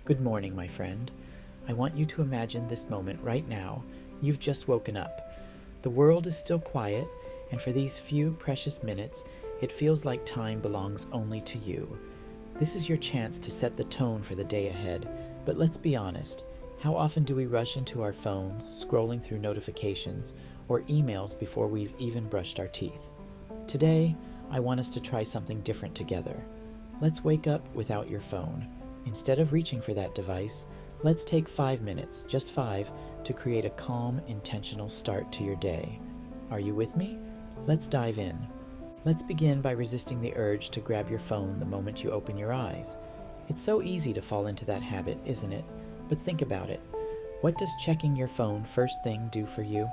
Good morning, my friend. I want you to imagine this moment right now. You've just woken up. The world is still quiet, and for these few precious minutes, it feels like time belongs only to you. This is your chance to set the tone for the day ahead, but let's be honest. How often do we rush into our phones, scrolling through notifications or emails before we've even brushed our teeth? Today, I want us to try something different together. Let's wake up without your phone. Instead of reaching for that device, let's take 5 minutes, just 5, to create a calm, intentional start to your day. Are you with me? Let's dive in. Let's begin by resisting the urge to grab your phone the moment you open your eyes. It's so easy to fall into that habit, isn't it? But think about it. What does checking your phone first thing do for you?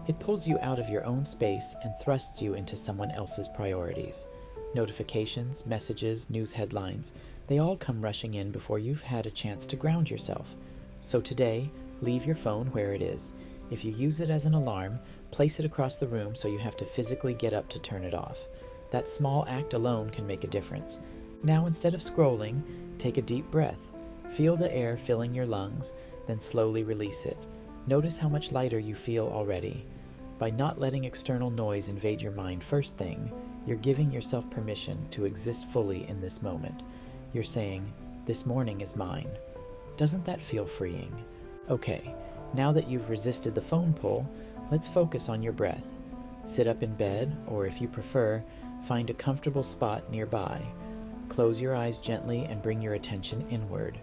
It pulls you out of your own space and thrusts you into someone else's priorities. Notifications, messages, news headlines, they all come rushing in before you've had a chance to ground yourself. So today, leave your phone where it is. If you use it as an alarm, place it across the room so you have to physically get up to turn it off. That small act alone can make a difference. Now, instead of scrolling, take a deep breath. Feel the air filling your lungs, then slowly release it. Notice how much lighter you feel already. By not letting external noise invade your mind first thing, you're giving yourself permission to exist fully in this moment. You're saying, "This morning is mine." Doesn't that feel freeing? Okay, now that you've resisted the phone pull, let's focus on your breath. Sit up in bed, or if you prefer, find a comfortable spot nearby. Close your eyes gently and bring your attention inward.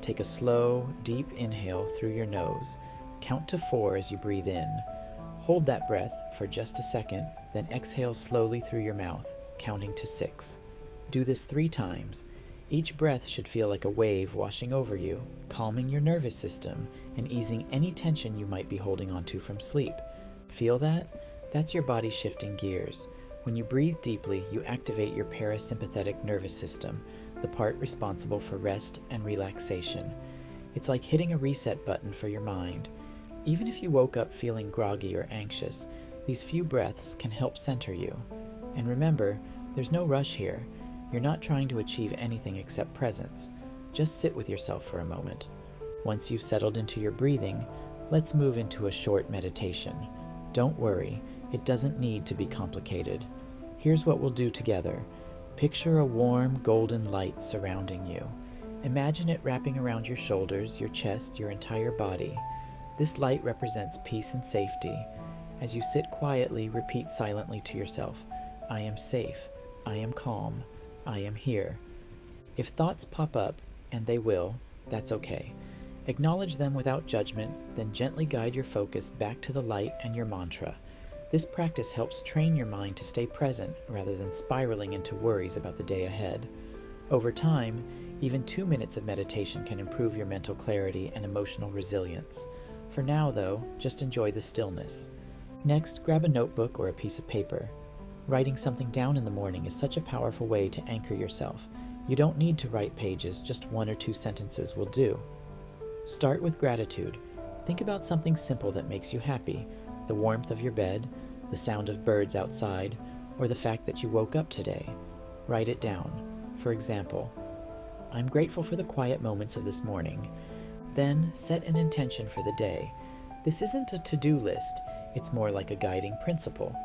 Take a slow, deep inhale through your nose. Count to 4 as you breathe in. Hold that breath for just a second, then exhale slowly through your mouth, counting to 6. Do this 3 times. Each breath should feel like a wave washing over you, calming your nervous system and easing any tension you might be holding onto from sleep. Feel that? That's your body shifting gears. When you breathe deeply, you activate your parasympathetic nervous system, the part responsible for rest and relaxation. It's like hitting a reset button for your mind. Even if you woke up feeling groggy or anxious, these few breaths can help center you. And remember, there's no rush here. You're not trying to achieve anything except presence. Just sit with yourself for a moment. Once you've settled into your breathing, let's move into a short meditation. Don't worry, it doesn't need to be complicated. Here's what we'll do together. Picture a warm, golden light surrounding you. Imagine it wrapping around your shoulders, your chest, your entire body. This light represents peace and safety. As you sit quietly, repeat silently to yourself, "I am safe, I am calm, I am here." If thoughts pop up, and they will, that's okay. Acknowledge them without judgment, then gently guide your focus back to the light and your mantra. This practice helps train your mind to stay present rather than spiraling into worries about the day ahead. Over time, even 2 minutes of meditation can improve your mental clarity and emotional resilience. For now, though, just enjoy the stillness. Next, grab a notebook or a piece of paper. Writing something down in the morning is such a powerful way to anchor yourself. You don't need to write pages, just 1 or 2 sentences will do. Start with gratitude. Think about something simple that makes you happy: the warmth of your bed, the sound of birds outside, or the fact that you woke up today. Write it down. For example, "I'm grateful for the quiet moments of this morning." Then set an intention for the day. This isn't a to-do list, it's more like a guiding principle.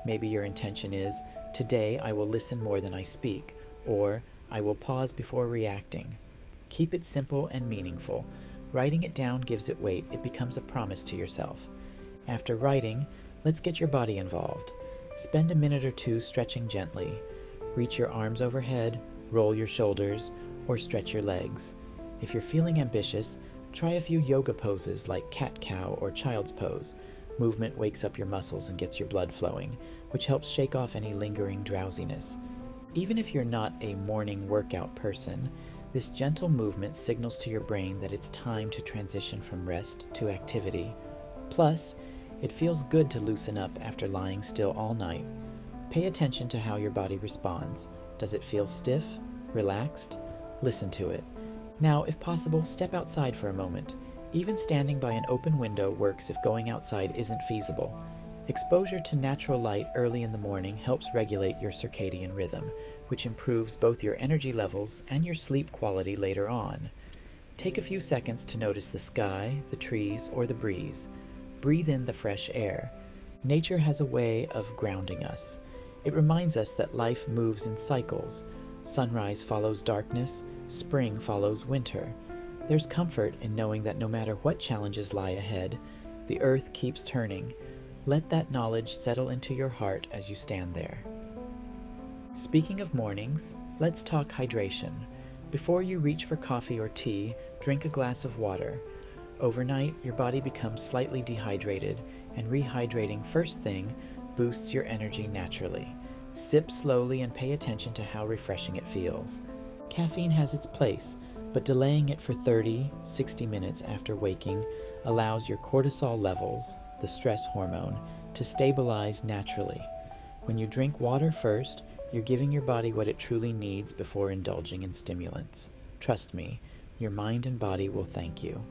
Maybe your intention is, "Today I will listen more than I speak," or "I will pause before reacting." Keep it simple and meaningful. Writing it down gives it weight, it becomes a promise to yourself. After writing, let's get your body involved. Spend a minute or 2 stretching gently. Reach your arms overhead, roll your shoulders, or stretch your legs. If you're feeling ambitious, try a few yoga poses like cat-cow or child's pose. Movement wakes up your muscles and gets your blood flowing, which helps shake off any lingering drowsiness. Even if you're not a morning workout person, this gentle movement signals to your brain that it's time to transition from rest to activity. Plus, it feels good to loosen up after lying still all night. Pay attention to how your body responds. Does it feel stiff? Relaxed? Listen to it. Now, if possible, step outside for a moment. Even standing by an open window works if going outside isn't feasible. Exposure to natural light early in the morning helps regulate your circadian rhythm, which improves both your energy levels and your sleep quality later on. Take a few seconds to notice the sky, the trees, or the breeze. Breathe in the fresh air. Nature has a way of grounding us. It reminds us that life moves in cycles. Sunrise follows darkness, spring follows winter. There's comfort in knowing that no matter what challenges lie ahead, the earth keeps turning. Let that knowledge settle into your heart as you stand there. Speaking of mornings, let's talk hydration. Before you reach for coffee or tea, drink a glass of water. Overnight, your body becomes slightly dehydrated, and rehydrating first thing boosts your energy naturally. Sip slowly and pay attention to how refreshing it feels. Caffeine has its place, but delaying it for 30-60 minutes after waking allows your cortisol levels, the stress hormone, to stabilize naturally. When you drink water first, you're giving your body what it truly needs before indulging in stimulants. Trust me, your mind and body will thank you.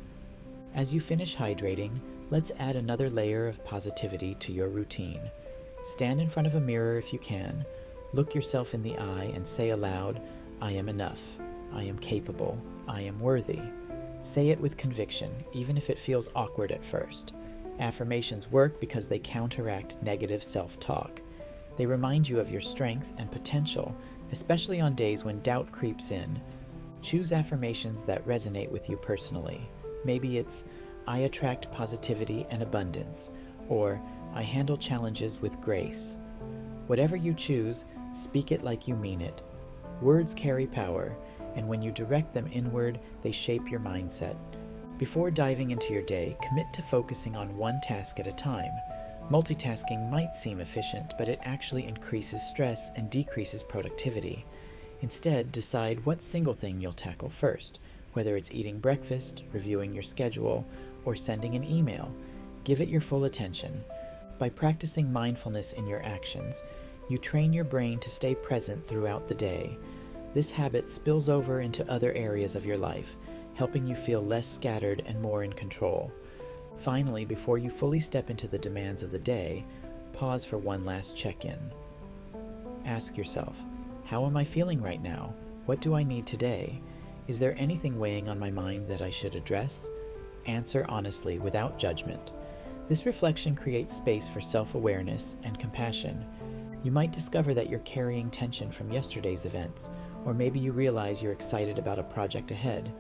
As you finish hydrating, let's add another layer of positivity to your routine. Stand in front of a mirror if you can. Look yourself in the eye and say aloud, "I am enough. I am capable. I am worthy." Say it with conviction, even if it feels awkward at first. Affirmations work because they counteract negative self-talk. They remind you of your strength and potential, especially on days when doubt creeps in. Choose affirmations that resonate with you personally. Maybe it's, "I attract positivity and abundance," or "I handle challenges with grace." Whatever you choose, speak it like you mean it. Words carry power, and when you direct them inward, they shape your mindset. Before diving into your day, commit to focusing on one task at a time. Multitasking might seem efficient, but it actually increases stress and decreases productivity. Instead, decide what single thing you'll tackle first, whether it's eating breakfast, reviewing your schedule, or sending an email. Give it your full attention. By practicing mindfulness in your actions, you train your brain to stay present throughout the day. This habit spills over into other areas of your life, helping you feel less scattered and more in control. Finally, before you fully step into the demands of the day, pause for one last check-in. Ask yourself, how am I feeling right now? What do I need today? Is there anything weighing on my mind that I should address? Answer honestly, without judgment. This reflection creates space for self-awareness and compassion. You might discover that you're carrying tension from yesterday's events, or maybe you realize you're excited about a project ahead.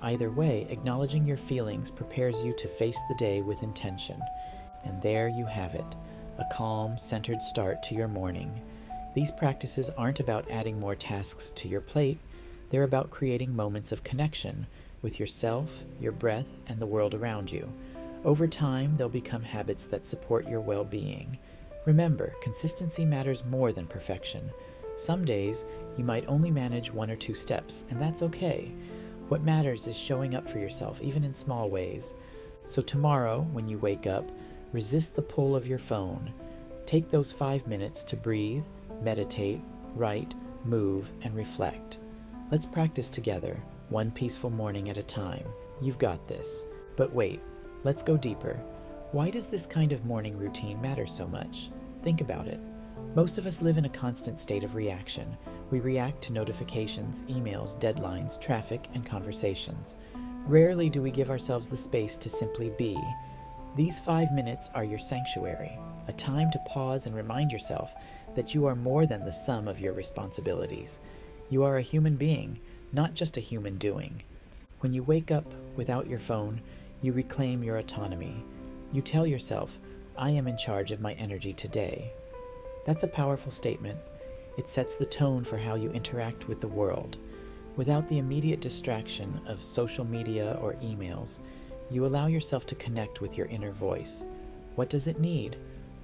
Either way, acknowledging your feelings prepares you to face the day with intention. And there you have it, a calm, centered start to your morning. These practices aren't about adding more tasks to your plate, they're about creating moments of connection with yourself, your breath, and the world around you. Over time, they'll become habits that support your well-being. Remember, consistency matters more than perfection. Some days, you might only manage 1 or 2 steps, and that's okay. What matters is showing up for yourself, even in small ways. So tomorrow, when you wake up, resist the pull of your phone. Take those 5 minutes to breathe, meditate, write, move, and reflect. Let's practice together, one peaceful morning at a time. You've got this. But wait, let's go deeper. Why does this kind of morning routine matter so much? Think about it. Most of us live in a constant state of reaction. We react to notifications, emails, deadlines, traffic, and conversations. Rarely do we give ourselves the space to simply be. These 5 minutes are your sanctuary, a time to pause and remind yourself that you are more than the sum of your responsibilities. You are a human being, not just a human doing. When you wake up without your phone, you reclaim your autonomy. You tell yourself, "I am in charge of my energy today." That's a powerful statement. It sets the tone for how you interact with the world. Without the immediate distraction of social media or emails, you allow yourself to connect with your inner voice. What does it need?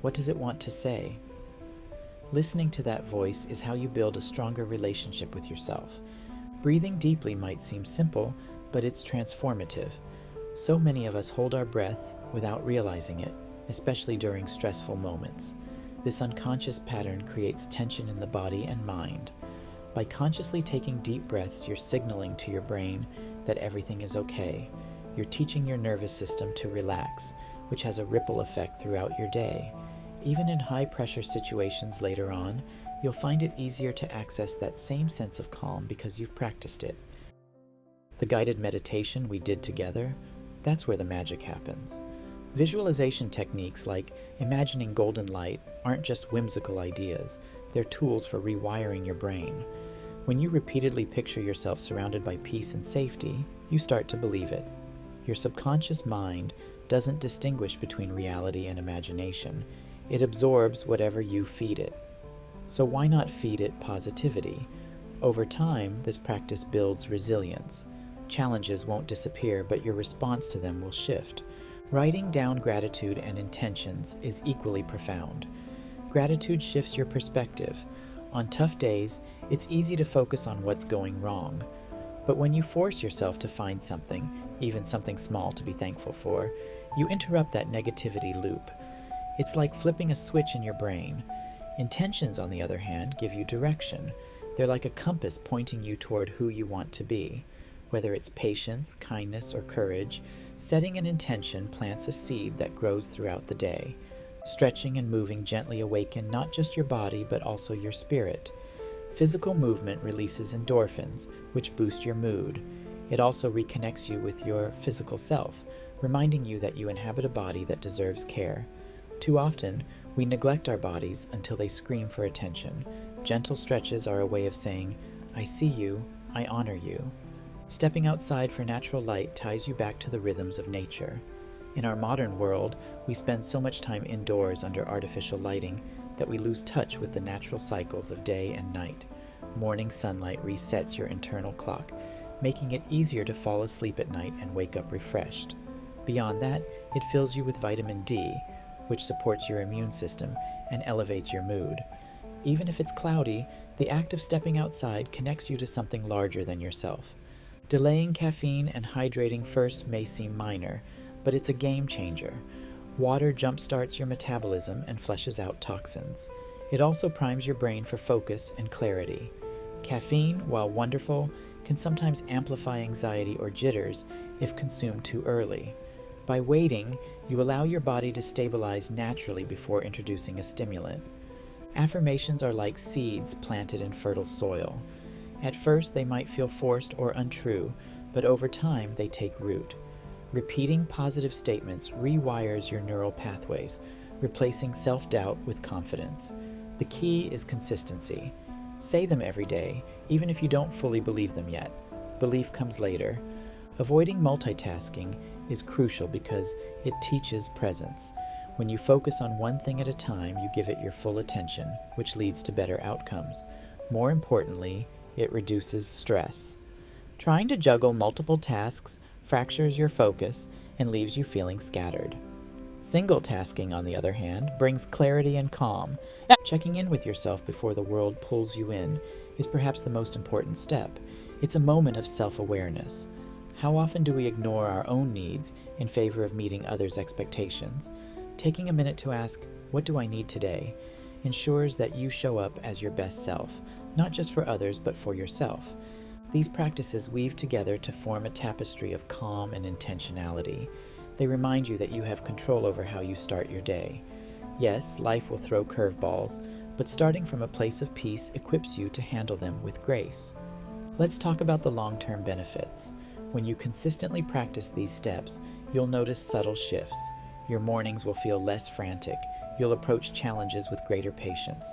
What does it want to say? Listening to that voice is how you build a stronger relationship with yourself. Breathing deeply might seem simple, but it's transformative. So many of us hold our breath without realizing it, especially during stressful moments. This unconscious pattern creates tension in the body and mind. By consciously taking deep breaths, you're signaling to your brain that everything is okay. You're teaching your nervous system to relax, which has a ripple effect throughout your day. Even in high-pressure situations later on, you'll find it easier to access that same sense of calm because you've practiced it. the guided meditation we did together, that's where the magic happens. Visualization techniques like imagining golden light aren't just whimsical ideas, they're tools for rewiring your brain. When you repeatedly picture yourself surrounded by peace and safety, you start to believe it. Your subconscious mind doesn't distinguish between reality and imagination. It absorbs whatever you feed it. So why not feed it positivity? Over time, this practice builds resilience. Challenges won't disappear, but your response to them will shift. Writing down gratitude and intentions is equally profound. Gratitude shifts your perspective. On tough days, it's easy to focus on what's going wrong. But when you force yourself to find something, even something small to be thankful for, you interrupt that negativity loop. It's like flipping a switch in your brain. Intentions, on the other hand, give you direction. They're like a compass pointing you toward who you want to be. Whether it's patience, kindness, or courage, setting an intention plants a seed that grows throughout the day. Stretching and moving gently awaken not just your body, but also your spirit. Physical movement releases endorphins, which boost your mood. It also reconnects you with your physical self, reminding you that you inhabit a body that deserves care. Too often, we neglect our bodies until they scream for attention. Gentle stretches are a way of saying, "I see you, I honor you." Stepping outside for natural light ties you back to the rhythms of nature. In our modern world, we spend so much time indoors under artificial lighting that we lose touch with the natural cycles of day and night. Morning sunlight resets your internal clock, making it easier to fall asleep at night and wake up refreshed. Beyond that, it fills you with vitamin D, which supports your immune system and elevates your mood. Even if it's cloudy, the act of stepping outside connects you to something larger than yourself. Delaying caffeine and hydrating first may seem minor, but it's a game changer. Water jumpstarts your metabolism and flushes out toxins. It also primes your brain for focus and clarity. Caffeine, while wonderful, can sometimes amplify anxiety or jitters if consumed too early. By waiting, you allow your body to stabilize naturally before introducing a stimulant. Affirmations are like seeds planted in fertile soil. At first, they might feel forced or untrue, but over time, they take root. Repeating positive statements rewires your neural pathways, replacing self-doubt with confidence. The key is consistency. Say them every day, even if you don't fully believe them yet. Belief comes later. Avoiding multitasking is crucial because it teaches presence. When you focus on one thing at a time, you give it your full attention, which leads to better outcomes. More importantly, it reduces stress. Trying to juggle multiple tasks fractures your focus and leaves you feeling scattered. Single tasking, on the other hand, brings clarity and calm. Checking in with yourself before the world pulls you in is perhaps the most important step. It's a moment of self-awareness. How often do we ignore our own needs in favor of meeting others' expectations? Taking a minute to ask, "What do I need today?" ensures that you show up as your best self, not just for others, but for yourself. These practices weave together to form a tapestry of calm and intentionality. They remind you that you have control over how you start your day. Yes, life will throw curveballs, but starting from a place of peace equips you to handle them with grace. Let's talk about the long-term benefits. When you consistently practice these steps, you'll notice subtle shifts. Your mornings will feel less frantic. You'll approach challenges with greater patience.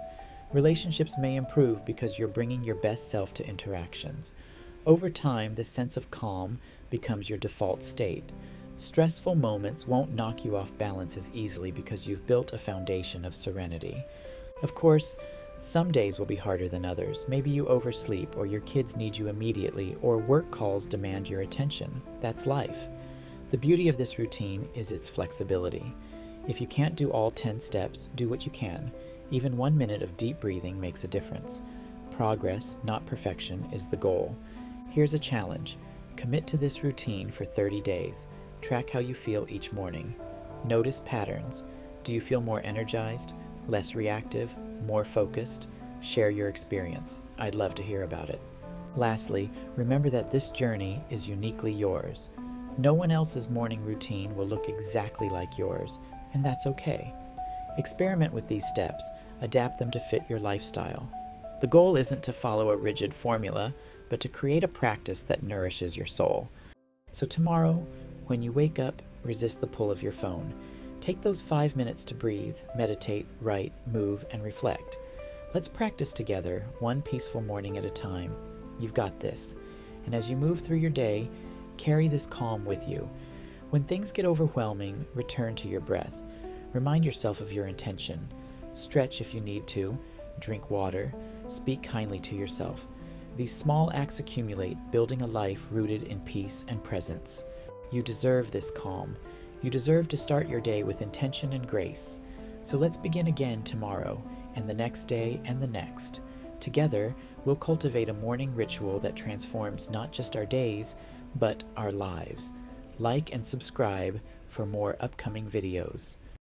Relationships may improve because you're bringing your best self to interactions. Over time, this sense of calm becomes your default state. Stressful moments won't knock you off balance as easily because you've built a foundation of serenity. Of course, some days will be harder than others. Maybe you oversleep, or your kids need you immediately, or work calls demand your attention. That's life. The beauty of this routine is its flexibility. If you can't do all 10 steps, do what you can. Even 1 minute of deep breathing makes a difference. Progress, not perfection, is the goal. Here's a challenge. Commit to this routine for 30 days. Track how you feel each morning. Notice patterns. Do you feel more energized, less reactive, more focused? Share your experience. I'd love to hear about it. Lastly, remember that this journey is uniquely yours. No one else's morning routine will look exactly like yours, and that's okay. Experiment with these steps, adapt them to fit your lifestyle. The goal isn't to follow a rigid formula, but to create a practice that nourishes your soul. So tomorrow, when you wake up, resist the pull of your phone. Take those 5 minutes to breathe, meditate, write, move, and reflect. Let's practice together, one peaceful morning at a time. You've got this. And as you move through your day, carry this calm with you. When things get overwhelming, return to your breath. Remind yourself of your intention. Stretch if you need to. Drink water. Speak kindly to yourself. These small acts accumulate, building a life rooted in peace and presence. You deserve this calm. You deserve to start your day with intention and grace. So let's begin again tomorrow, and the next day, and the next. Together, we'll cultivate a morning ritual that transforms not just our days, but our lives. Like and subscribe for more upcoming videos.